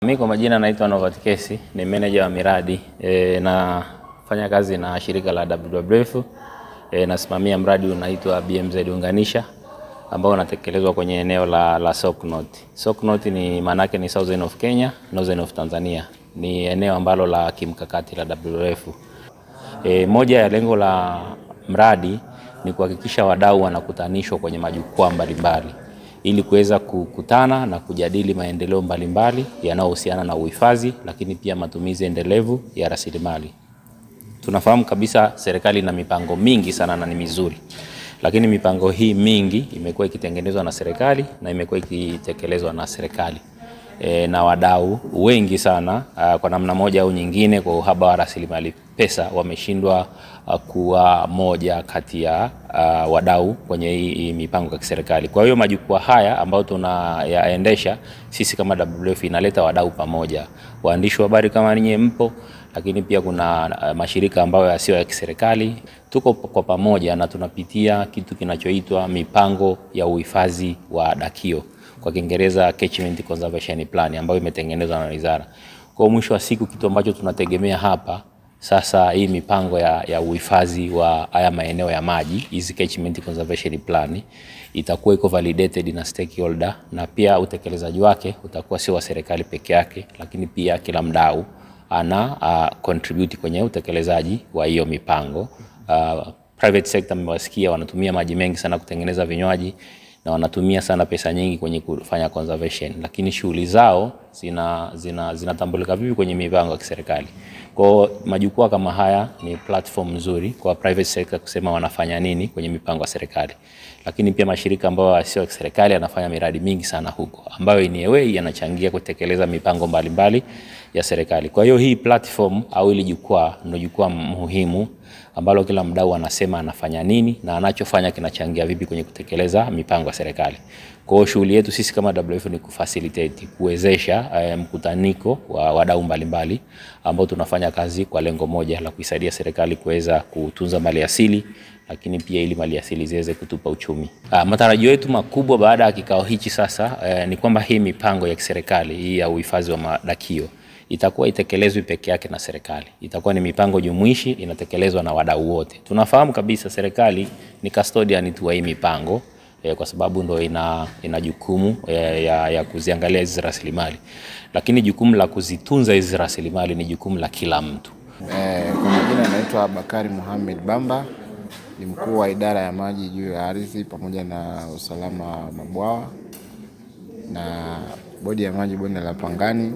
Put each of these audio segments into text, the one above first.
Mimi kwa majina naitwa Novat Kesi, ni manager wa miradi na fanya kazi na shirika la WWF. Nasimamia mradi unaitwa BMZ Unganisha ambao unatekelezwa kwenye eneo la Soknot. Soknot ni manake ni Southern of Kenya, Northern of Tanzania. Ni eneo ambalo la kimkakati la WWF. Moja ya lengo la mradi ni kuhakikisha wadau wanakutanishwa kwenye majukwaa mbalimbali ili kuweza kukutana na kujadili maendeleo mbalimbali yanayohusiana na uhifadhi, lakini pia matumizi endelevu ya rasilimali. Tunafahamu kabisa serikali ina mipango mingi sana na ni mizuri, lakini mipango hii mingi imekuwa ikitengenezwa na serikali na imekuwa ikitekelezwa na serikali na wadau wengi sana kwa namna moja au nyingine, kwa uhaba wa rasilimali pesa wameshindwa kuwa moja kati ya wadau kwenye hii mipango ya kiserikali. Kwa hiyo majukwaa haya ambayo tunayaendesha sisi kama WWF inaleta wadau pamoja, waandishi wa habari kama ninyi mpo, lakini pia kuna mashirika ambayo yasiyo ya kiserikali. Tuko kwa pamoja na tunapitia kitu kinachoitwa mipango ya uhifadhi wa dakio, kwa Kiingereza Catchment Conservation Plan, ambayo imetengenezwa na wizara. Kwa mwisho wa siku kitu ambacho tunategemea hapa sasa, hii mipango ya uhifadhi wa haya maeneo ya maji, hizi Catchment Conservation Plan, itakuwa iko validated na stakeholder, na pia utekelezaji wake utakuwa sio wa serikali peke yake, lakini pia kila mdau ana contribute kwenye utekelezaji wa hiyo mipango. Private sector mmewasikia wanatumia maji mengi sana kutengeneza vinywaji na wanatumia sana pesa nyingi kwenye kufanya conservation, lakini shughuli zao zinatambulika vipi kwenye mipango ya kiserikali? Kwa majukwaa kama haya ni platform nzuri kwa private sector kusema wanafanya nini kwenye mipango ya serikali, lakini pia mashirika ambayo sio ya kiserikali yanafanya miradi mingi sana huko ambayo in a way yanachangia kutekeleza mipango mbalimbali ya serikali. Kwa hiyo hii platform au ile jukwaa ndio jukwaa muhimu ambalo kila mdau anasema anafanya nini na anachofanya kinachangia vipi kwenye kutekeleza mipango ya serikali. Kwa hiyo shughuli yetu sisi kama WWF ni kufacilitate, kuwezesha mkutaniko wa wadau mbalimbali ambao tunafanya kazi kwa lengo moja la kuisaidia serikali kuweza kutunza maliasili, lakini pia ili maliasili ziweze kutupa uchumi. Matarajio yetu makubwa baada ya kikao hichi sasa ni kwamba hii mipango ya kiserikali hii ya uhifadhi wa madakio itakuwa itekelezwi peke yake na serikali. Itakuwa ni mipango jumuishi inatekelezwa na wadau wote. Tunafahamu kabisa serikali ni custodian tu wa hii mipango kwa sababu ndo ina jukumu ya kuziangalia hizi rasilimali, lakini jukumu la kuzitunza hizi rasilimali ni jukumu la kila mtu. Kwa majina naitwa Bakari Mohamed Bamba, ni mkuu wa idara ya maji juu ya ardhi pamoja na usalama wa mabwawa na bodi ya maji bonde la Pangani.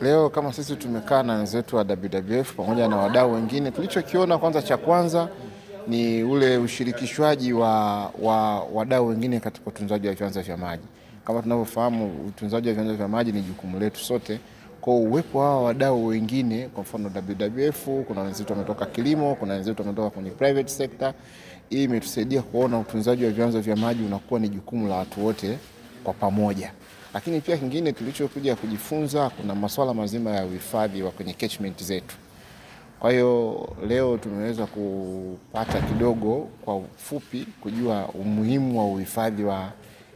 Leo kama sisi tumekaa na wenzetu wa WWF pamoja na wadau wengine, tulichokiona kwanza ni ule ushirikishwaji wa wadau wengine katika utunzaji wa vyanzo vya maji. Kama tunavyofahamu, utunzaji wa vyanzo vya maji ni jukumu letu sote. Kwa uwepo wa wadau wengine, kwa mfano WWF, kuna wenzetu wametoka kilimo, kuna wenzetu wametoka kwenye private sector, hii imetusaidia kuona utunzaji wa vyanzo vya maji unakuwa ni jukumu la watu wote kwa pamoja. Lakini pia kingine tulichokuja kujifunza, kuna masuala mazima ya uhifadhi wa kwenye catchment zetu. Kwa hiyo leo tumeweza kupata kidogo kwa ufupi kujua umuhimu wa uhifadhi wa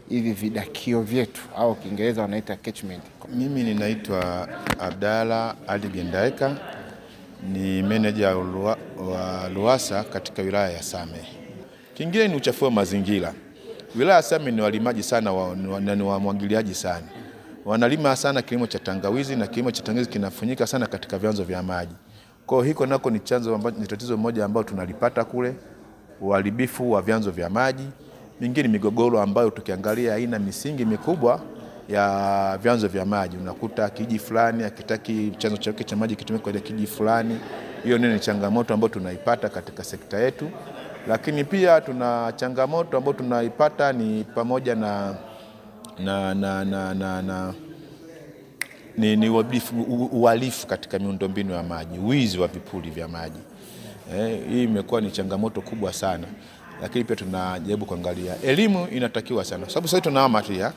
hivi vidakio vyetu au Kiingereza wanaita catchment. Mimi ninaitwa Abdalla Ali Gendaika, ni manager wa Luasa katika wilaya ya Same. Kingine ni uchafuzi wa mazingira. Wilaya ya Same ni walimaji sana ni wamwagiliaji sana. Wanalima sana kilimo cha tangawizi, na kilimo cha tangawizi kinafanyika sana katika vyanzo vya maji. Kwa hiyo nako ni chanzo ambacho ni tatizo moja ambalo tunalipata kule, uharibifu wa vyanzo vya maji. Mingine migogoro ambayo tukiangalia haina misingi mikubwa ya vyanzo vya maji. Unakuta kijiji fulani hakitaki chanzo chake cha maji kitumike kwa kijiji fulani. Hiyo ni changamoto ambayo tunaipata katika sekta yetu. Lakini pia tuna changamoto ambayo tunaipata ni pamoja ni uhalifu katika miundombinu ya maji, wizi wa vipuli vya maji. Hii imekuwa ni changamoto kubwa sana. Lakini pia tunajaribu kuangalia elimu inatakiwa sana, sababu sasa tunaamatia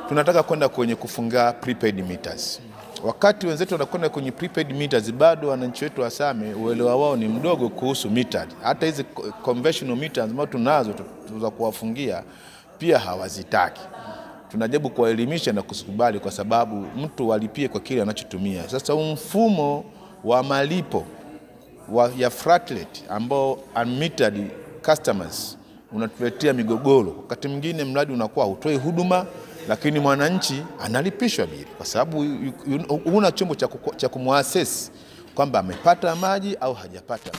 tunataka kwenda kwenye kufunga prepaid meters. Wakati wenzetu wanakwenda kwenye prepaid meters, bado wananchi wetu wa Same uelewa wao ni mdogo kuhusu meter. Hata hizi conventional meters ambazo tunazo za kuwafungia pia hawazitaki. tunajaribu kuwaelimisha na kusikubali, kwa sababu mtu walipie kwa kile anachotumia. Sasa mfumo wa malipo ya flat rate ambao unmetered customers unatuletea migogoro. Wakati mwingine mradi unakuwa hutoi huduma, lakini mwananchi analipishwa bili, kwa sababu huna chombo cha kumuassess kwamba amepata maji au hajapata.